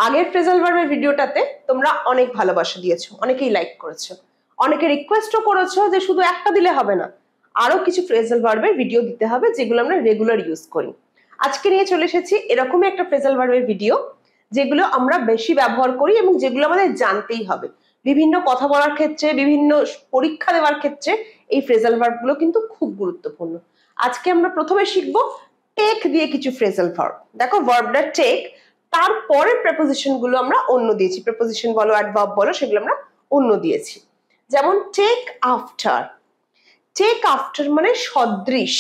আগের ফ্রেজাল ভার্বের ভিডিওটাতে তোমরা অনেক ভালোবাসা দিয়েছো, অনেকেই লাইক করেছো, অনেকে রিকোয়েস্টও করেছো যে শুধু একটা দিলে হবে না, আরো কিছু ফ্রেজাল ভার্বের ভিডিও দিতে হবে যেগুলো আমরা রেগুলার ইউজ করি। আজকে নিয়ে চলে এসেছি এরকমই একটা ফ্রেজাল ভার্বের ভিডিও যেগুলো আমরা বেশি ব্যবহার করি এবং যেগুলো আমাদের জানতেই হবে। বিভিন্ন কথা বলার ক্ষেত্রে, বিভিন্ন পরীক্ষা দেওয়ার ক্ষেত্রে এই ফ্রেজাল ভার্বগুলো কিন্তু খুব গুরুত্বপূর্ণ। আজকে আমরা প্রথমে শিখবো টেক দিয়ে কিছু ফ্রেজাল ভার্ব। দেখো ভার্বটা টেক, তারপরে প্রেপোজিশন গুলো আমরা অন্য দিয়েছি, প্রেপোজিশন বলো অ্যাডভার্ব বলো সেগুলো আমরা অন্য দিয়েছি। যেমন টেক আফটার। টেক আফটার মানে সদৃশ,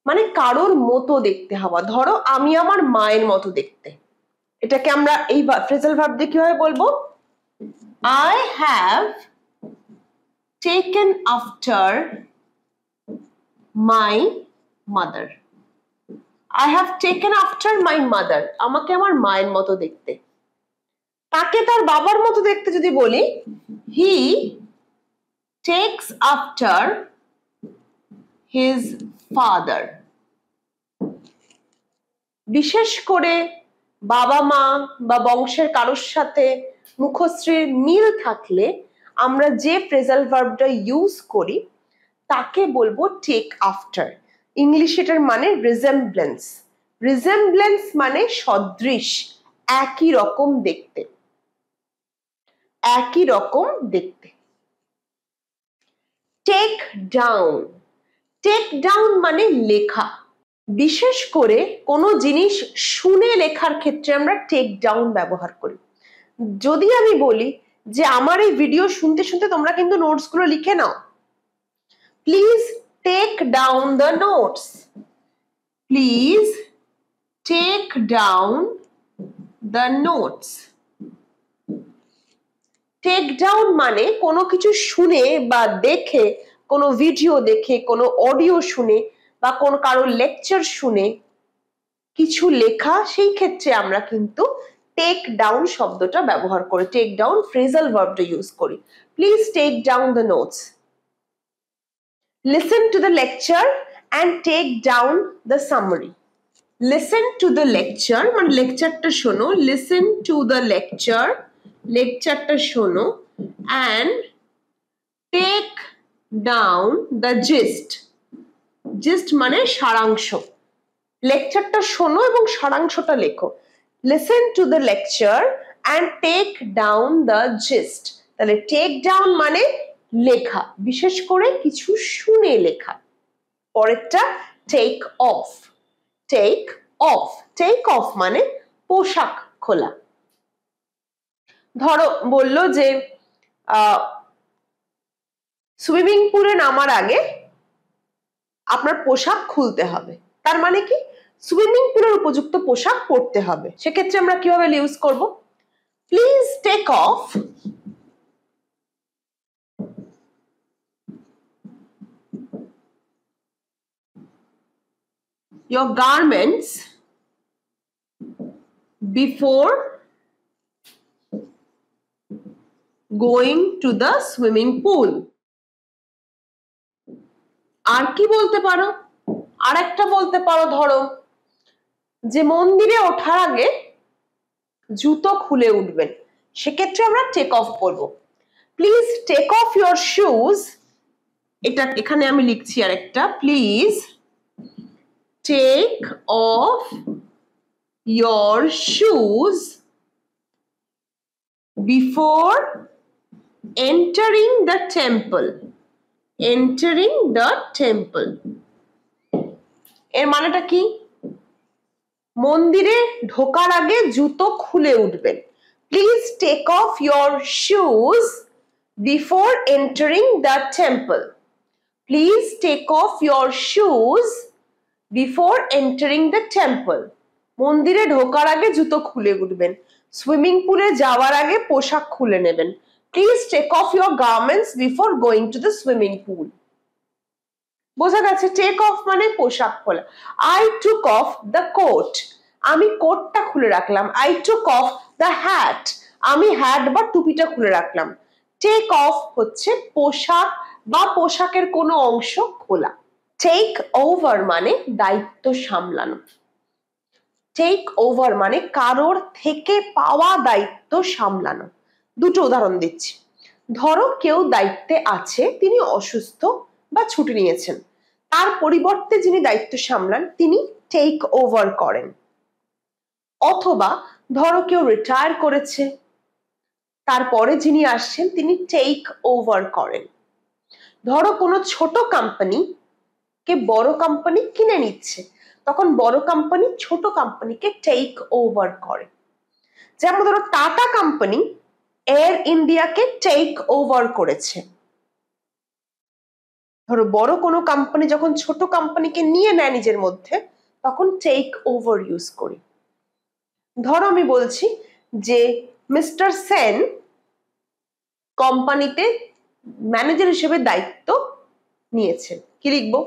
মানে কারোর মতো দেখতে হওয়া। ধরো আমি আমার মায়ের মতো দেখতে, এটাকে আমরা এই ফ্রেজাল ভার্ব দিয়ে কিভাবে বলবো? I have taken after my mother. I have taken after my mother. আমাকে আমার মায়ের মতো দেখতে। তাকে তার বাবার মতো দেখতে যদি বলি, he takes after his father. বিশেষ করে বাবা মা বা বংশের কারোর সাথে মুখশ্রীর মিল থাকলে আমরা যে ফ্রেজাল ভার্বটা ইউজ করি তাকে বলবো টেক আফটার। ইংলিশ এটার মানে রিজেম্বলেন্স। রিজেম্বলেন্স মানে সদৃশ, একই রকম দেখতে, একই রকম দেখতে। Take down. টেক ডাউন মানে লেখা। বিশেষ করে কোনো জিনিস শুনে লেখার ক্ষেত্রে আমরা টেক ডাউন ব্যবহার করি। যদি আমি বলি যে আমার এই ভিডিও শুনতে শুনতে তোমরা কিন্তু নোটস গুলো লিখে নাও, please take down the notes, please take down the notes. Take down মানে কোনো কিছু শুনে বা দেখে, কোনো ভিডিও দেখে, কোনো অডিও শুনে বা কোন কারোর লেকচার শুনে কিছু লেখা, সেই ক্ষেত্রে আমরা কিন্তু টেক ডাউন শব্দটা ব্যবহার করি, টেক ডাউন ফ্রেজাল ভার্বটা ইউজ করি। Please take down the notes. Listen to the lecture and take down the summary. Listen to the lecture মানে লেকচারটা শোনো, লিসেন টু দ্য লেকচার, লেকচারটা শোনো, and take down the gist. Gist মানে সারাংশ। লেকচারটা শোনো এবং সারাংশটা লেখো। Listen to the lecture and take down the gist. তাহলে টেক ডাউন মানে লেখা, বিশেষ করে কিছু শুনে লেখা। পরেরটা take off. Take off, take off মানে পোশাক খোলা। ধরো বললো যে সুইমিং পুলে নামার আগে আপনার পোশাক খুলতে হবে, তার মানে কি সুইমিং পুলের উপযুক্ত পোশাক পরতে হবে। সেক্ষেত্রে আমরা কিভাবে ইউজ করব? Please take off your garments before going to the swimming pool. আর কি বলতে পারো? আর একটা বলতে পারো, ধরো যে মন্দিরে ওঠার আগে জুতো খুলে উঠবেন, সেক্ষেত্রে আমরা টেক অফ বলবো। Please take off your shoes. এটা এখানে আমি লিখছি আর একটা, please take off your shoes before entering the temple. Entering the temple এর মানেটা কি? মন্দিরে ঢোকার আগে জুতো খুলে উঠবেন। Please take off your shoes before entering the temple. Please take off your shoes before entering the temple. মন্দিরে ঢোকার আগে জুতো খুলে উঠবেন, সুইমিং পুলে যাওয়ার আগে পোশাক খুলে নেবেন। Please take off your garments before going to the swimming pool. বোঝা গেছে? টেক অফ মানে পোশাক খোলা। I took off the coat. আমি কোটটা খুলে রাখলাম। I took off the hat. আমি হ্যাট বা টুপিটা খুলে রাখলাম। টেক অফ হচ্ছে পোশাক বা পোশাকের কোনো অংশ খোলা। টেক ওভার মানে দায়িত্ব সামলানো। টেক ওভার মানে কারোর থেকে পাওয়া দায়িত্ব সামলানো। দুটো উদাহরণ দিচ্ছি। ধরো কেউ দায়িত্বে আছে, তিনি অসুস্থ বা ছুটি নিয়েছেন, তার পরিবর্তে যিনি দায়িত্ব সামলান তিনি টেক ওভার করেন। অথবা ধরো কেউ রিটায়ার করেছে, তারপরে যিনি আসছেন তিনি টেক ওভার করেন। ধরো কোনো ছোট কোম্পানি কে বড় কোম্পানি কিনে নিচ্ছে, তখন বড় কোম্পানি ছোট কোম্পানিকে টেক ওভার করে। যেমন ধরো টাটা কোম্পানি এয়ার ইন্ডিয়াকে টেক ওভার করেছে। ধরো বড় কোনো কোম্পানি যখন ছোট কোম্পানিকে নিয়ে নেয় নিজের মধ্যে, তখন টেক ওভার ইউজ করি। ধরো আমি বলছি যে মিস্টার সেন কোম্পানিতে ম্যানেজার হিসেবে দায়িত্ব নিয়েছেন, কি লিখবো?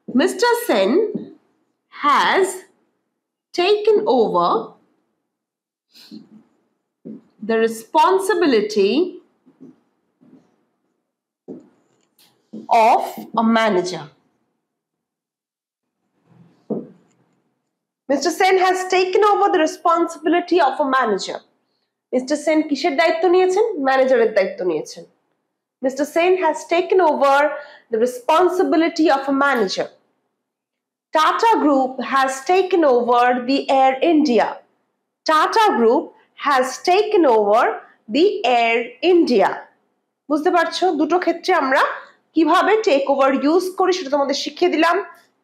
Mr. Sen has taken over the responsibility of a manager. Mr. Sen has taken over the responsibility of a manager. Mr. Sen কিসের দায়িত্ব নিয়েছেন? ম্যানেজারের দায়িত্ব নিয়েছেন। Mr. Sen has taken over the responsibility of a manager. Tata Group has taken over the Air India. Tata Group has taken over the Air India. বুঝতে পারছো দুটো ক্ষেত্রে আমরা কিভাবে টেক ওভার ইউজ করি সেটা তোমাদের শিখিয়ে দিলাম।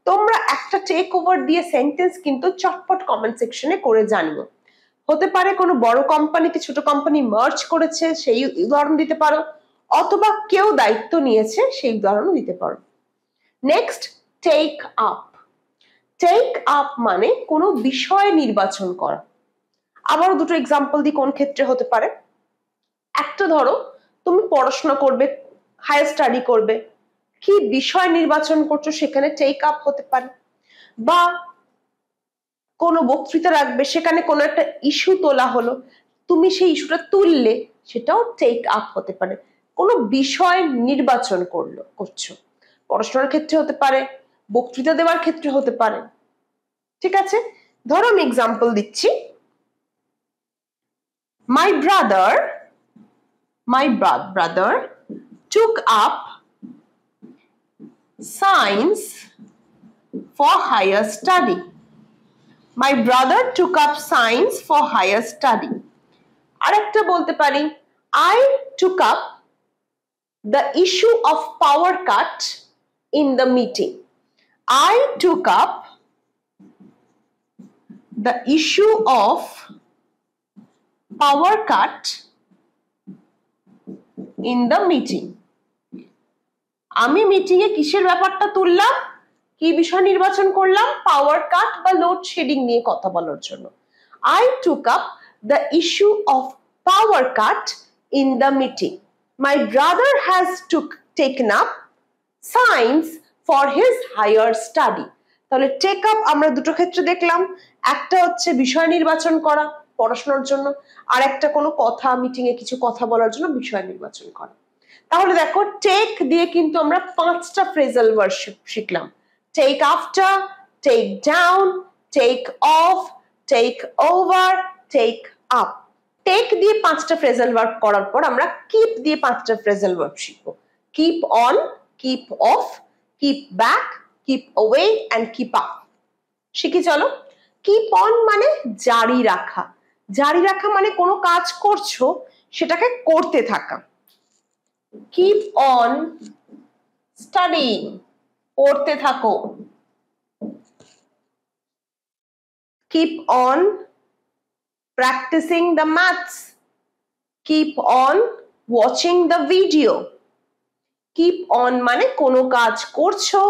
তোমরা একটা টেক ওভার দিয়ে সেন্টেন্স কিন্তু চটপট কমেন্ট সেকশনে করে জানিও। হতে পারে কোনো বড় কোম্পানিকে ছোট কোম্পানি মার্জ করেছে, সেই উদাহরণ দিতে পারো, অথবা কেউ দায়িত্ব নিয়েছে সেই উদাহরণও দিতে পারো। Next, take up. Take up মানে কোনো বিষয় নির্বাচন করা। আবারও দুটো এক্সাম্পল দিই কোন ক্ষেত্রে হতে পারে। একটা ধরো তুমি পড়াশোনা করবে, হায়ার স্টাডি করবে, কি বিষয় নির্বাচন করছো সেখানে টেক আপ হতে পারে। বা কোনো বক্তৃতা রাখবে, সেখানে কোনো একটা ইস্যু তোলা হলো, তুমি সেই ইস্যুটা তুললে, সেটাও টেক আপ হতে পারে। কোনো বিষয় নির্বাচন করছো, পড়াশোনার ক্ষেত্রে হতে পারে, বক্তৃতা দেওয়ার ক্ষেত্রে হতে পারে। ঠিক আছে, ধরো আমি এক্সাম্পল দিচ্ছি। My brother took up science for higher study. My brother took up science for higher study. আরেকটা বলতে পারি, I took up the issue of power cut in the meeting. I took up the issue of power cut in the meeting. আমি meeting এ কিসের ব্যাপারটা তুললাম, কি বিষয় নির্বাচন করলাম? পাওয়ার কাট বা লোডশেডিং নিয়ে কথা বলার জন্য। I took up the issue of power cut in the meeting. My brother has taken up science for his higher study. তাহলে টেক আপ আমরা দুটো ক্ষেত্রে দেখলাম। একটা হচ্ছে বিষয় নির্বাচন করা পড়াশোনার জন্য, আর একটা কোনো কথা, মিটিং এ কিছু কথা বলার জন্য বিষয় নির্বাচন করা। তাহলে দেখো টেক দিয়ে কিন্তু আমরা 5টা ফ্রেজাল ভার্ব শিখলাম। Take after, take down, take off, take over, take up. Take দিয়ে 5টা ফ্রেজাল ভার্ব করার পর আমরা কিপ দিয়ে 5টা ফ্রেজাল ভার্ব শিখবো। Keep on, keep off, keep back, keep away and keep up. শিখি চলো। কিপ অন মানে জারি রাখা। জারি রাখা মানে কোনো কাজ করছো সেটাকে করতে থাকা। Keep on studying, পড়তে থাকো। Keep on practicing the maths. Keep on watching the video. Keep on মানে কোনো কাজ করছো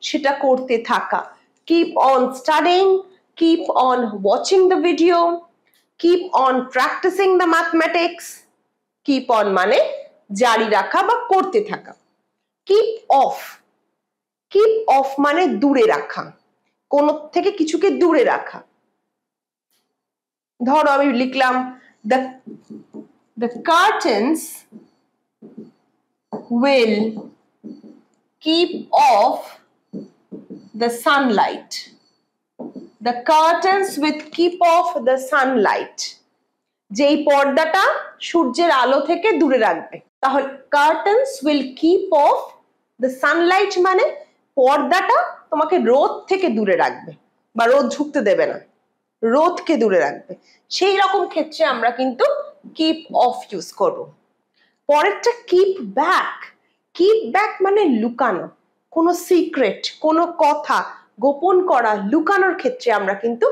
সেটা করতে থাকা। Keep on studying, keep on watching the video, keep on practicing the mathematics. Keep on মানে জারি রাখা বা করতে থাকা। কিপ অফ, কিপ অফ মানে দূরে রাখা, কোন থেকে কিছুকে দূরে রাখা। ধরো আমি লিখলাম the curtains will keep off the sunlight. The curtains will keep off the sunlight. যেই পর্দাটা সূর্যের আলো থেকে দূরে রাখবে। তাহলে curtains will keep off the sunlight মানে পর্দাটা তোমাকে রোদ থেকে দূরে রাখবে বা রোদ ঢুকতে দেবে না, রোদকে দূরে রাখবে। সেই রকম ক্ষেত্রে আমরা কিন্তু keep off ইউজ করব। পরেরটা keep back। keep back মানে লুকানো, কোনো সিক্রেট, কোনো কথা গোপন করা, লুকানোর ক্ষেত্রে আমরা কিন্তু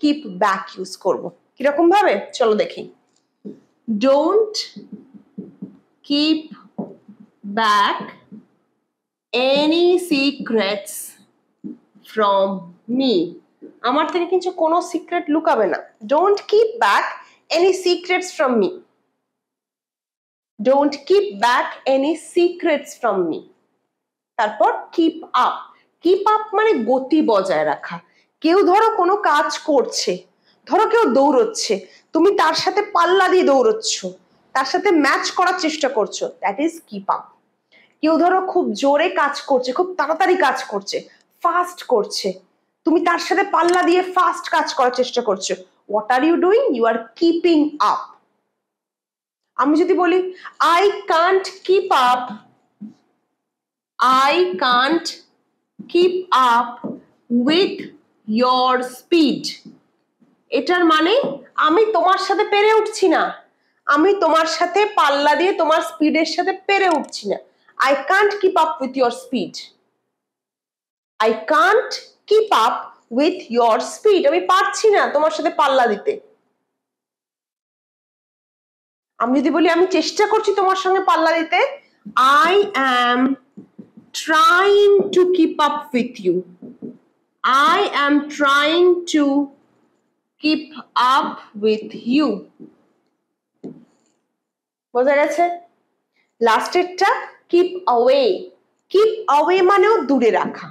keep back ইউজ করব। কিরকম ভাবে চলো দেখি। Don't keep back any secrets from me. আমার থেকে কিন্তু কোনো সিক্রেট লুকাবে না। Don't keep back any secrets from me. Don't keep back any secrets from me. তারপর keep up। keep up মানে গতি বজায় রাখা। কেউ ধরো কোনো কাজ করছে, ধরো কেউ দৌড়চ্ছে, তুমি তার সাথে পাল্লা দিয়ে দৌড়চ্ছ, তার সাথে ম্যাচ করার চেষ্টা করছো, দ্যাট ইজ কিপ আপ। কেউ ধরো খুব জোরে কাজ করছে, খুব তাড়াতাড়ি কাজ করছে, ফাস্ট করছে, তুমি তার সাথে পাল্লা দিয়ে ফাস্ট কাজ করার চেষ্টা করছো, what are you doing? You are keeping up. আমি যদি বলি I can't keep up, I can't keep up with your speed, এটার মানে আমি তোমার সাথে পেরে উঠছি না, আমি তোমার সাথে পাল্লা দিয়ে তোমার স্পিডের সাথে পেরে উঠছি না। I can't keep up with your speed. I can't keep up with your speed. আমি পারছি না তোমার সাথে পাল্লা দিতে। আমি যদি বলি আমি চেষ্টা করছি তোমার সঙ্গে পাল্লা দিতে, I am trying to keep up with you. I am trying to keep up with you. বোঝা গেছে? লাস্টেরটা keep away. keep away মানেও দূরে রাখা,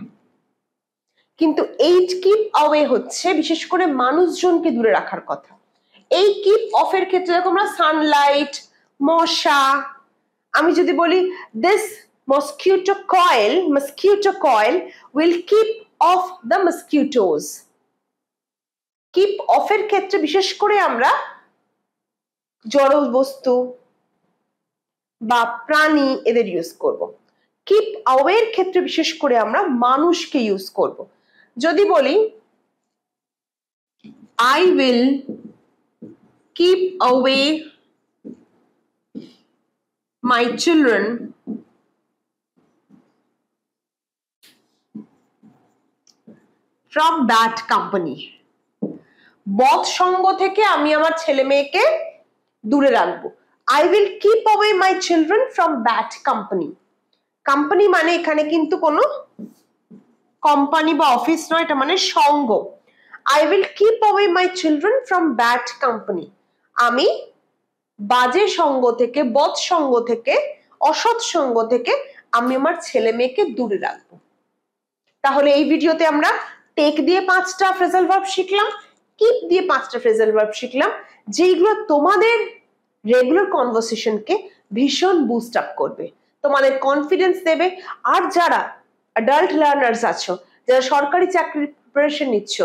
কিন্তু এই keep away হচ্ছে বিশেষ করে মানুষজনকে দূরে রাখার কথা। এই keep off এর ক্ষেত্রে দেখো আমরা সানলাইট, মশা। আমি যদি বলি this mosquito coil will keep off the mosquitoes. keep off এর ক্ষেত্রে বিশেষ করে আমরা জড় বস্তু বা প্রাণী এদের ইউজ করব। keep away এর ক্ষেত্রে বিশেষ করে আমরা মানুষকে ইউজ করব। যদি বলি I will keep away my children from bad company. বদ সঙ্গ থেকে আমি আমার ছেলে মেয়েকে দূরে রাখবো। I will keep away my children from bad company. Company মানে এখানে কিন্তু কোনো কোম্পানি বা অফিস নয়, এটা মানে সঙ্গ। I will keep away my children from bad company. আমি বাজে সঙ্গ থেকে, বদ সঙ্গ থেকে, অসৎ সঙ্গ থেকে আমি আমার ছেলে মেয়েকে দূরে রাখবো। তাহলে এই ভিডিওতে আমরা টেক দিয়ে 5টা ফ্রেজাল ভার্ব শিখলাম, কিপ দিয়ে 5টা ফ্রেজাল ভার্ব শিখলাম, যেগুলো তোমাদের রেগুলার কনভারসেশনকে ভীষণ বুস্ট আপ করবে, তোমাদের কনফিডেন্স দেবে। আর যারা অ্যাডাল্ট লার্নার্স আছো, যারা সরকারি চাকরির প্রিপারেশন নিচ্ছ,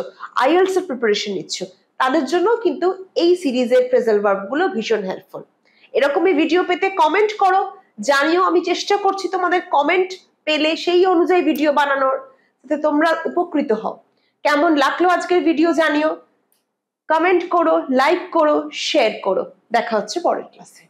আইএলটিএস এর প্রিপারেশন নিচ্ছ, তাদের জন্য কিন্তু এই সিরিজের ফ্রেজাল ভার্ব গুলো ভীষণ হেল্পফুল। এরকমই ভিডিও পেতে কমেন্ট করো, জানিও। আমি চেষ্টা করছি তোমাদের কমেন্ট পেলে সেই অনুযায়ী ভিডিও বানানোর, যাতে তোমরা উপকৃত হও। কেমন লাগলো আজকের ভিডিও জানিও, কমেন্ট করো, লাইক করো, শেয়ার করো। দেখা হচ্ছে পরের ক্লাসে।